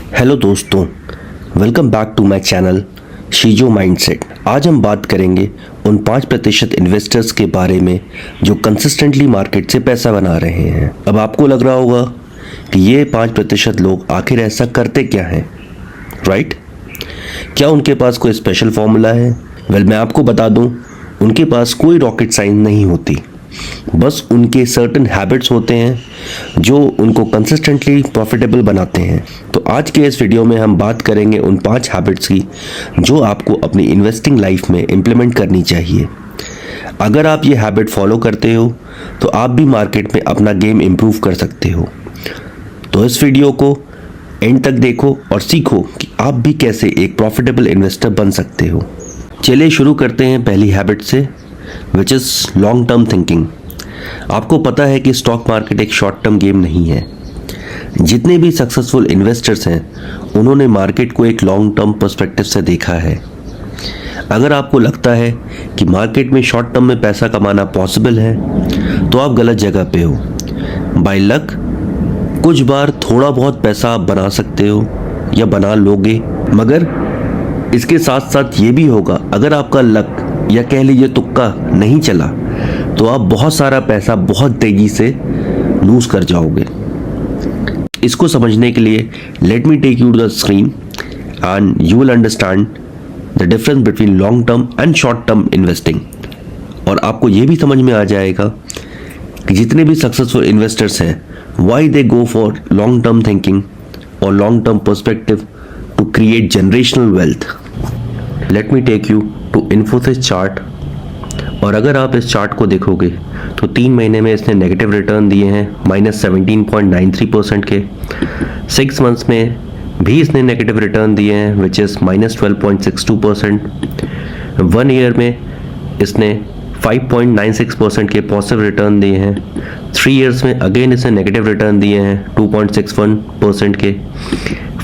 Hello दोस्तों, welcome back to my channel शीजो mindset. आज हम बात करेंगे उन 5% इन्वेस्टर्स के बारे में जो कंसिस्टेंटली मार्केट से पैसा बना रहे हैं। अब आपको लग रहा होगा कि ये 5% लोग आखिर ऐसा करते क्या हैं, राइट? क्या उनके पास कोई स्पेशल फॉर्मूला है? वेल, मैं आपको बता दूं, उनके पास कोई रॉकेट साइंस नहीं होती। बस उनके सर्टेन हैबिट्स होते हैं जो उनको कंसिस्टेंटली प्रॉफिटेबल बनाते हैं। तो आज के इस वीडियो में हम बात करेंगे उन 5 हैबिट्स की जो आपको अपनी इन्वेस्टिंग लाइफ में इम्प्लीमेंट करनी चाहिए। अगर आप ये हैबिट फॉलो करते हो तो आप भी मार्केट में अपना गेम इम्प्रूव कर सकते हो। तो इस वीडियो को एंड तक देखो और सीखो कि आप भी कैसे एक प्रॉफिटेबल इन्वेस्टर बन सकते हो। चलिए शुरू करते हैं पहली हैबिट से, which is long term thinking. आपको पता है कि स्टॉक मार्केट एक शॉर्ट टर्म गेम नहीं है। जितने भी सक्सेसफुल इन्वेस्टर्स हैं उन्होंने मार्केट को एक लॉन्ग टर्म पर्सपेक्टिव से देखा है। अगर आपको लगता है कि मार्केट में शॉर्ट टर्म में पैसा कमाना पॉसिबल है तो आप गलत जगह पे हो। बाय लक कुछ बार थोड़ा बहुत पैसा आप बना सकते हो या बना लोगे, मगर इसके साथ साथ ये भी होगा, अगर आपका लक या कह लीजिए तुक्का नहीं चला तो आप बहुत सारा पैसा बहुत तेजी से लूज कर जाओगे। इसको समझने के लिए let me take you to the screen and you will understand the difference between long term and short term investing. और आपको ये भी समझ में आ जाएगा कि जितने भी सक्सेसफुल इन्वेस्टर्स हैं why they go for long term thinking और long term perspective to create generational wealth. Let me take you to Infosys chart. और अगर आप इस चार्ट को देखोगे तो 3 महीने में इसने नेगेटिव रिटर्न दिए हैं -17.93% के। 6 मंथ्स में भी इसने नेगेटिव रिटर्न दिए हैं विच इज़ -12.62%। 1 ईयर में इसने 5.96% के पॉजिटिव रिटर्न दिए हैं। 3 इयर्स में अगेन इसने नेगेटिव रिटर्न दिए हैं 2.61% के।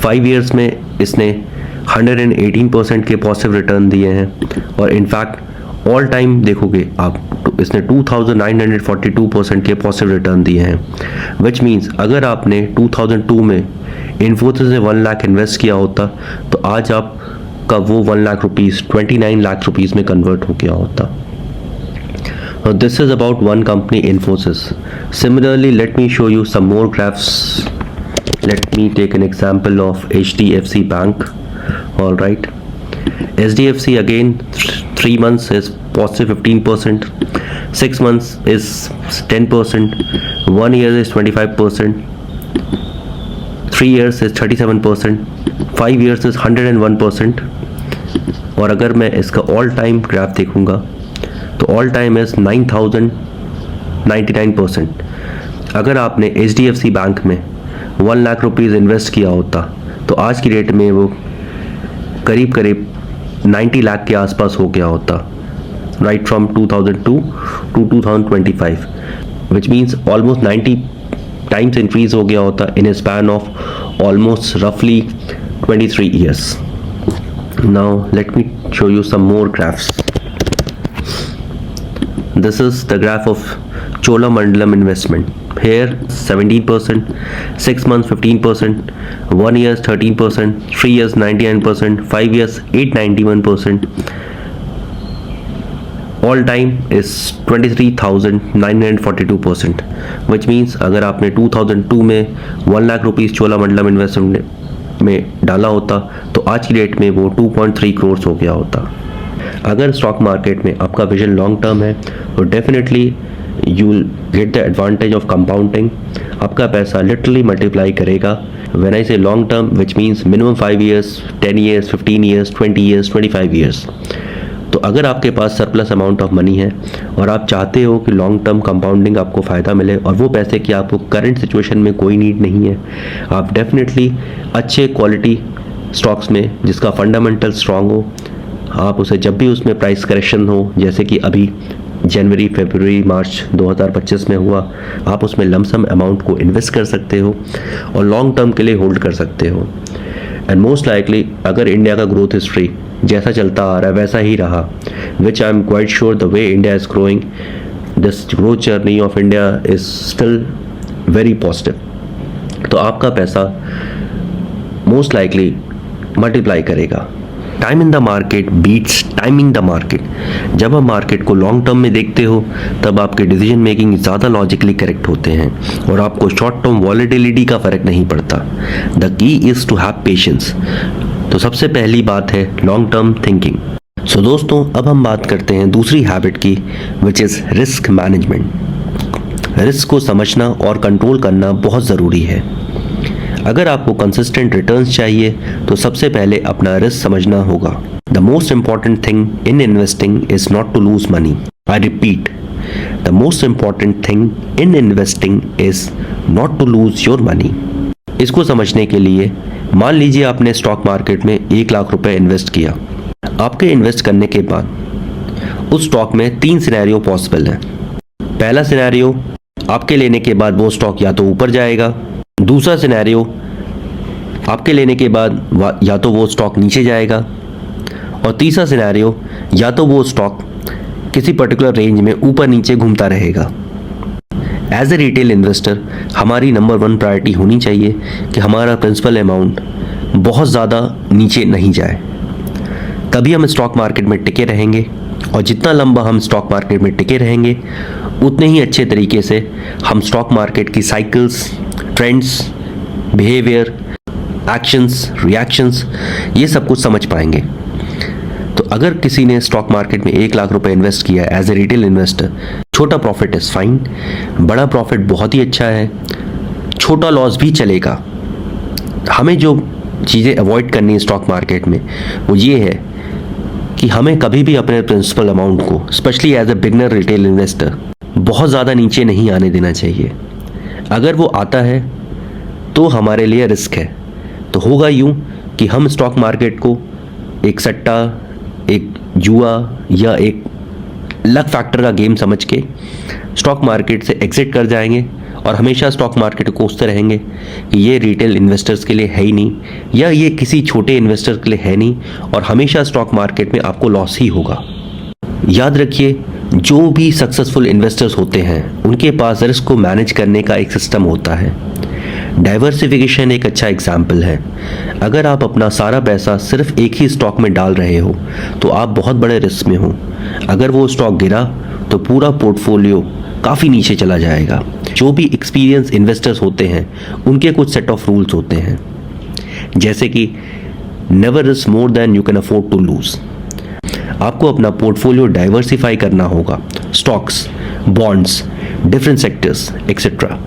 5 इयर्स में इसने 118% के पॉजिटिव रिटर्न दिए हैं। और इनफैक्ट ऑल टाइम देखोगे आप तो इसने 2942% के पॉजिटिव रिटर्न दिए हैं। विच मीन्स अगर आपने 2002 में इन्फोसिस में 1 लाख इन्वेस्ट किया होता तो आज आपका वो 1 लाख रुपीज़ 29 लाख रुपीज़ में कन्वर्ट हो गया होता। This is about one company, Infosys. Similarly, let me show you some more graphs. Let me take an example of HDFC Bank. All right, HDFC again 3 months is positive 15%, 6 months is 10%, 1 year is 25%, 3 years is 37%, 5 years is 101%। और अगर मैं इसका all time graph देखूंगा तो all time is 9099%। अगर आपने HDFC bank में 1 lakh rupees invest किया होता तो आज की डेट में वो करीब करीब 90 लाख के आसपास हो गया होता, right from 2002 to 2025, which means almost 90 times increase हो गया होता in a span of almost रफली 23 years. Now let me show you some more graphs. This is the graph of Cholamandalam investment. Here 17%, 6 months 15%, 1 year 13%, 3 years 99%, 5 years 891%. All time is 23,942%, which means अगर आपने 2002 में 1 lakh rupees Cholamandalam investment में डाला होता तो आज की डेट में वो 2.3 करोड़ हो गया होता। अगर स्टॉक मार्केट में आपका विजन लॉन्ग टर्म है तो definitely you will get the advantage of compounding. आपका पैसा लिटरली मल्टीप्लाई करेगा। व्हेन आई से long term which means minimum 5 years, 10 years, 15 years, 20 years, 25 years. तो अगर आपके पास सरप्लस अमाउंट ऑफ मनी है और आप चाहते हो कि लॉन्ग टर्म कंपाउंडिंग आपको फ़ायदा मिले और वो पैसे की आपको करंट सिचुएशन में कोई नीड नहीं है, आप डेफिनेटली अच्छे क्वालिटी स्टॉक्स में जिसका फंडामेंटल स्ट्रॉन्ग हो, आप उसे जब भी उसमें प्राइस करेक्शन हो, जैसे कि अभी जनवरी, फरवरी, मार्च 2025 में हुआ, आप उसमें लमसम अमाउंट को इन्वेस्ट कर सकते हो और लॉन्ग टर्म के लिए होल्ड कर सकते हो। एंड मोस्ट लाइकली अगर इंडिया का ग्रोथ हिस्ट्री जैसा चलता आ रहा है वैसा ही रहा, which I am quite sure the way India is growing, this growth journey of India is still very positive, तो आपका पैसा मोस्ट लाइकली मल्टीप्लाई करेगा। Time in the market beats timing the market. जब आप मार्केट को long term में देखते हो तब आपके डिसीजन मेकिंग ज़्यादा लॉजिकली करेक्ट होते हैं और आपको शॉर्ट टर्म वॉलेटिलिटी का फ़र्क नहीं पड़ता। The key is to have patience. तो सबसे पहली बात है लॉन्ग टर्म थिंकिंग। सो दोस्तों, अब हम बात करते हैं दूसरी हैबिट की, which is risk management. Risk को समझना और कंट्रोल करना बहुत ज़रूरी है। अगर आपको कंसिस्टेंट रिटर्न्स चाहिए तो सबसे पहले अपना रिस्क समझना होगा। The most important thing in investing is not to lose money. I repeat, the most important thing in investing is not to lose your money. इसको समझने के लिए मान लीजिए आपने स्टॉक मार्केट में 1 लाख रुपए इन्वेस्ट किया। आपके इन्वेस्ट करने के बाद उस स्टॉक में 3 सिनेरियो पॉसिबल है। पहला सिनेरियो, आपके लेने के बाद वो स्टॉक या तो ऊपर जाएगा। दूसरा सिनेरियो, आपके लेने के बाद या तो वो स्टॉक नीचे जाएगा। और तीसरा सिनेरियो, या तो वो स्टॉक किसी पर्टिकुलर रेंज में ऊपर नीचे घूमता रहेगा। एज ए रिटेल इन्वेस्टर हमारी नंबर 1 प्रायोरिटी होनी चाहिए कि हमारा प्रिंसिपल अमाउंट बहुत ज़्यादा नीचे नहीं जाए। तभी हम स्टॉक मार्केट में टिके रहेंगे और जितना लंबा हम स्टॉक मार्केट में टिके रहेंगे उतने ही अच्छे तरीके से हम स्टॉक मार्केट की cycles, trends, behaviour, actions, reactions, ये सब कुछ समझ पाएंगे। तो अगर किसी ने स्टॉक मार्केट में 1 लाख रुपए इन्वेस्ट किया एज ए रिटेल इन्वेस्टर, छोटा प्रॉफिट इज़ फाइन, बड़ा प्रॉफिट बहुत ही अच्छा है, छोटा लॉस भी चलेगा। हमें जो चीज़ें अवॉइड करनी है स्टॉक मार्केट में वो ये है कि हमें कभी भी अपने प्रिंसिपल अमाउंट को, specially as a beginner retail investor, बहुत ज़्यादा नीचे नहीं आने देना चाहिए। अगर वो आता है तो हमारे लिए रिस्क है। तो होगा यूँ कि हम स्टॉक मार्केट को एक सट्टा, एक जुआ या एक लक फैक्टर का गेम समझ के स्टॉक मार्केट से एग्जिट कर जाएंगे और हमेशा स्टॉक मार्केट को कोसते रहेंगे कि ये रिटेल इन्वेस्टर्स के लिए है ही नहीं या ये किसी छोटे इन्वेस्टर के लिए है नहीं, और हमेशा स्टॉक मार्केट में आपको लॉस ही होगा। याद रखिए, जो भी सक्सेसफुल इन्वेस्टर्स होते हैं उनके पास रिस्क को मैनेज करने का एक सिस्टम होता है। डाइवर्सिफिकेशन एक अच्छा एग्जाम्पल है। अगर आप अपना सारा पैसा सिर्फ एक ही स्टॉक में डाल रहे हो तो आप बहुत बड़े रिस्क में हो। अगर वो स्टॉक गिरा तो पूरा पोर्टफोलियो काफ़ी नीचे चला जाएगा। जो भी एक्सपीरियंस इन्वेस्टर्स होते हैं उनके कुछ सेट ऑफ रूल्स होते हैं, जैसे कि never risk more than you can afford to lose. आपको अपना पोर्टफोलियो डाइवर्सिफाई करना होगा, stocks, bonds, different sectors etcetera.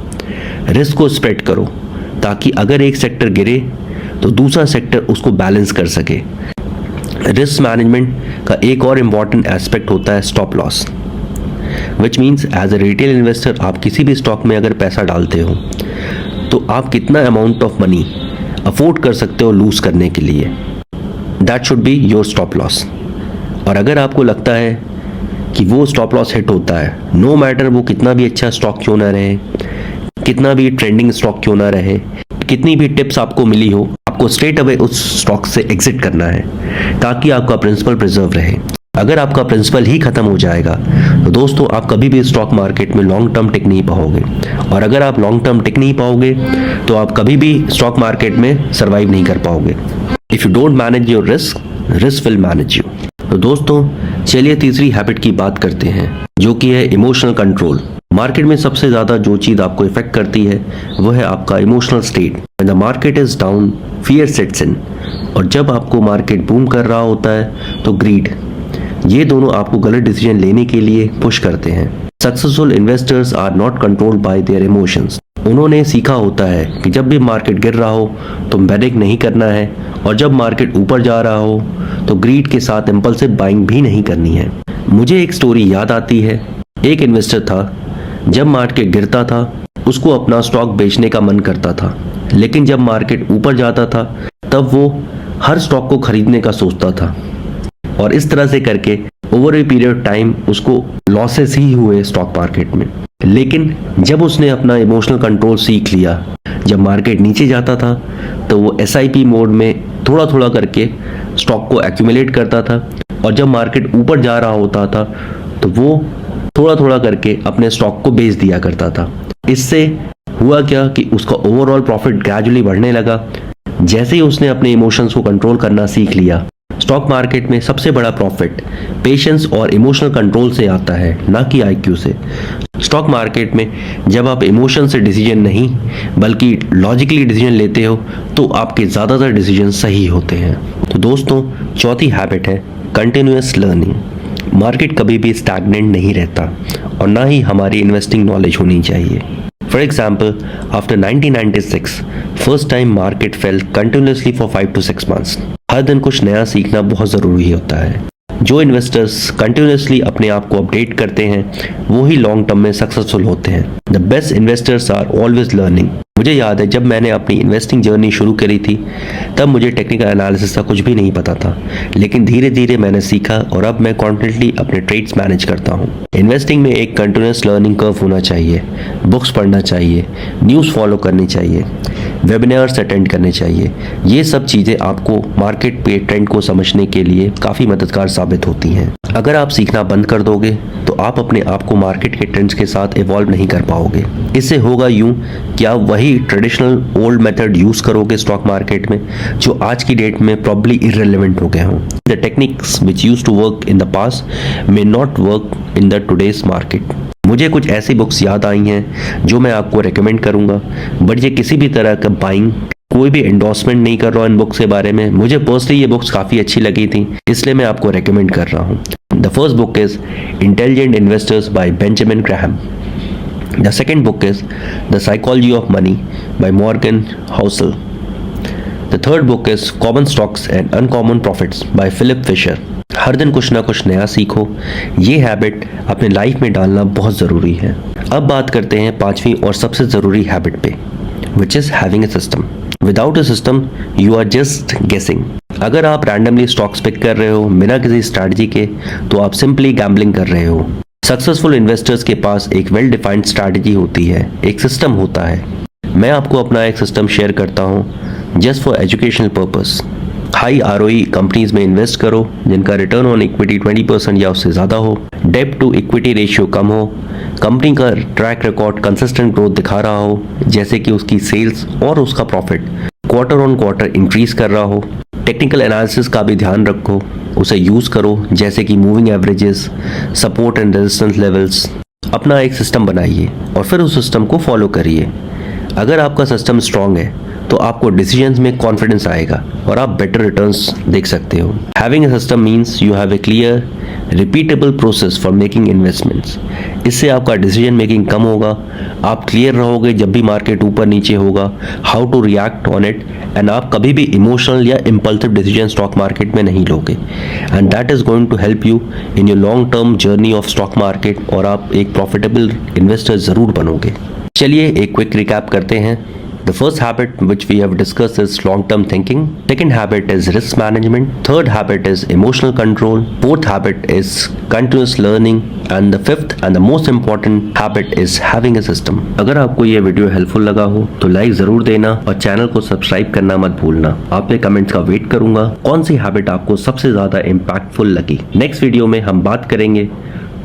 Risk को स्प्रेड करो ताकि अगर एक सेक्टर गिरे तो दूसरा सेक्टर उसको बैलेंस कर सके। रिस्क मैनेजमेंट का एक और इम्पॉर्टेंट एस्पेक्ट होता है stop loss, which means as a retail investor आप किसी भी स्टॉक में अगर पैसा डालते हो तो आप कितना अमाउंट ऑफ मनी अफोर्ड कर सकते हो लूज करने के लिए, that should be your stop loss. और अगर आपको लगता है कि वो स्टॉप लॉस हिट होता है, नो मैटर वो कितना भी अच्छा स्टॉक क्यों ना रहे, कितना भी ट्रेंडिंग स्टॉक क्यों ना रहे, कितनी भी टिप्स आपको मिली हो, आपको स्ट्रेट अवे उस स्टॉक से एग्जिट करना है ताकि आपका प्रिंसिपल प्रिजर्व रहे। अगर आपका प्रिंसिपल ही खत्म हो जाएगा तो दोस्तों आप कभी भी स्टॉक मार्केट में लॉन्ग टर्म टिक नहीं पाओगे, और अगर आप लॉन्ग टर्म टिक नहीं पाओगे तो आप कभी भी स्टॉक मार्केट में सर्वाइव नहीं कर पाओगे। If you don't manage your risk, risk will manage you. तो दोस्तों चलिए तीसरी हैबिट की बात करते हैं, जो कि है इमोशनल कंट्रोल। मार्केट में सबसे ज़्यादा जो चीज़ आपको इफेक्ट करती है वो है आपका emotional state. When the market is down, fear sets in, और जब आपको मार्केट बूम कर रहा होता है तो ग्रीड, ये दोनों आपको गलत डिसीजन लेने के लिए पुश करते हैं। Successful investors are not controlled by their emotions. उन्होंने सीखा होता है कि जब भी मार्केट गिर रहा हो तो पैनिक नहीं करना है, और जब मार्केट ऊपर जा रहा हो तो ग्रीड के साथ इम्पल्सिव बाइंग भी नहीं करनी है। मुझे एक स्टोरी याद आती है। एक इन्वेस्टर था, जब मार्केट गिरता था उसको अपना स्टॉक बेचने का मन करता था, लेकिन जब मार्केट ऊपर जाता था तब वो हर स्टॉक को खरीदने का सोचता था, और इस तरह से करके ओवर ए पीरियड टाइम उसको लॉसेस ही हुए स्टॉक मार्केट में। लेकिन जब उसने अपना इमोशनल कंट्रोल सीख लिया, जब मार्केट नीचे जाता था तो वो SIP मोड में थोड़ा थोड़ा करके स्टॉक को एक्यूमुलेट करता था, और जब मार्केट ऊपर जा रहा होता था तो वो थोड़ा थोड़ा करके अपने स्टॉक को बेच दिया करता था। इससे हुआ क्या कि उसका ओवरऑल प्रॉफिट ग्रेजुअली बढ़ने लगा, जैसे ही उसने अपने इमोशंस को कंट्रोल करना सीख लिया, स्टॉक मार्केट में सबसे बड़ा प्रॉफिट पेशेंस और इमोशनल कंट्रोल से आता है, ना कि आईक्यू से। स्टॉक मार्केट में जब आप इमोशन से डिसीजन नहीं बल्कि लॉजिकली डिसीजन लेते हो तो आपके ज़्यादातर डिसीजन सही होते हैं। तो दोस्तों, चौथी हैबिट है कंटिन्यूअस लर्निंग। मार्केट कभी भी स्टैग्नेंट नहीं रहता और ना ही हमारी इन्वेस्टिंग नॉलेज होनी चाहिए। For example, after 1996, first time market fell continuously for 5 to 6 months. हर दिन कुछ नया सीखना बहुत ज़रूरी होता है। जो इन्वेस्टर्स कंटिन्यूसली अपने आप को अपडेट करते हैं वो ही लॉन्ग टर्म में सक्सेसफुल होते हैं। The best investors are always learning. मुझे याद है जब मैंने अपनी इन्वेस्टिंग जर्नी शुरू करी थी तब मुझे टेक्निकल एनालिसिस का कुछ भी नहीं पता था, लेकिन धीरे धीरे मैंने सीखा और अब मैं कॉन्फिडेंटली अपने ट्रेड्स मैनेज करता हूँ। इन्वेस्टिंग में एक कंटिन्यूस लर्निंग कर्व होना चाहिए, बुक्स पढ़ना चाहिए, न्यूज़ फॉलो करनी चाहिए, वेबिनार्स अटेंड करने चाहिए। ये सब चीज़ें आपको मार्केट पे ट्रेंड को समझने के लिए काफ़ी मददगार साबित होती हैं। अगर आप सीखना बंद कर दोगे तो आप अपने आप को मार्केट के ट्रेंड्स के साथ इवॉल्व नहीं कर पाओगे। इससे होगा यूं कि आप वही ट्रेडिशनल ओल्ड मेथड यूज़ करोगे स्टॉक मार्केट में जो आज की डेट में प्रॉब्ली इररिलेवेंट हो गए हों। The techniques which used to work in the past may not work in the today's market. मुझे कुछ ऐसी बुक्स याद आई हैं जो मैं आपको रेकमेंड करूंगा, बट ये किसी भी तरह का बाइंग, कोई भी एंडोर्समेंट नहीं कर रहा हूँ इन बुक्स के बारे में। मुझे पर्सनली ये बुक्स काफ़ी अच्छी लगी थी, इसलिए मैं आपको रेकमेंड कर रहा हूँ। The first book is intelligent investors by Benjamin Graham. The second book is the psychology of money by Morgan Housel. The third book is common stocks and uncommon profits by Philip Fisher. हर दिन कुछ ना कुछ नया सीखो, ये habit अपने life में डालना बहुत ज़रूरी है। अब बात करते हैं पांचवी और सबसे ज़रूरी हैबिट पे, which is having a system. Without a system you are just guessing. अगर आप रैंडमली स्टॉक्स पिक कर रहे हो बिना किसी स्ट्रैटेजी के तो आप सिंपली गैम्बलिंग कर रहे हो। सक्सेसफुल इन्वेस्टर्स के पास एक वेल डिफाइंड स्ट्रैटेजी होती है, एक सिस्टम होता है। मैं आपको अपना एक सिस्टम शेयर करता हूँ just for educational purpose. High ROE companies में इन्वेस्ट करो जिनका रिटर्न ऑन इक्विटी 20% या उससे ज़्यादा हो, डेब्ट टू इक्विटी रेशियो कम हो, कंपनी का ट्रैक रिकॉर्ड कंसिस्टेंट ग्रोथ दिखा रहा हो, जैसे कि उसकी सेल्स और उसका profit quarter on quarter increase कर रहा हो। टेक्निकल एनालिसिस का भी ध्यान रखो, उसे यूज़ करो जैसे कि moving averages, support and resistance levels. अपना एक सिस्टम बनाइए और फिर उस सिस्टम को फॉलो करिए। अगर आपका सिस्टम स्ट्रांग है तो आपको डिसीजंस में कॉन्फिडेंस आएगा और आप बेटर रिटर्न्स देख सकते हो। Having a system means you have a clear repeatable process for making investments. इससे आपका डिसीजन मेकिंग कम होगा, आप क्लियर रहोगे जब भी मार्केट ऊपर नीचे होगा, how to react on it, and आप कभी भी इमोशनल या इम्पल्सिव डिसीजन स्टॉक मार्केट में नहीं लोगे। And that is going to help you in your long term journey of stock market और आप एक प्रॉफिटेबल इन्वेस्टर ज़रूर बनोगे। चलिए एक क्विक रिकैप करते हैं। The first habit which we have discussed is long-term thinking. Second habit is risk management. Third habit is emotional control. Fourth habit is continuous learning. And the fifth and the most important habit is having a system. अगर आपको ये video helpful लगा हो तो like जरूर देना और channel को सब्सक्राइब करना मत भूलना। आपके कमेंट्स का वेट करूंगा कौन सी हैबिट आपको सबसे ज्यादा इम्पैक्टफुल लगी। नेक्स्ट वीडियो में हम बात करेंगे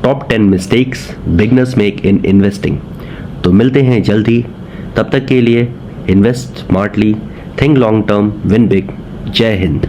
top 10 mistakes beginners make in investing. तो मिलते हैं जल्दी, तब तक के लिए invest smartly, think long term, win big. जय हिंद।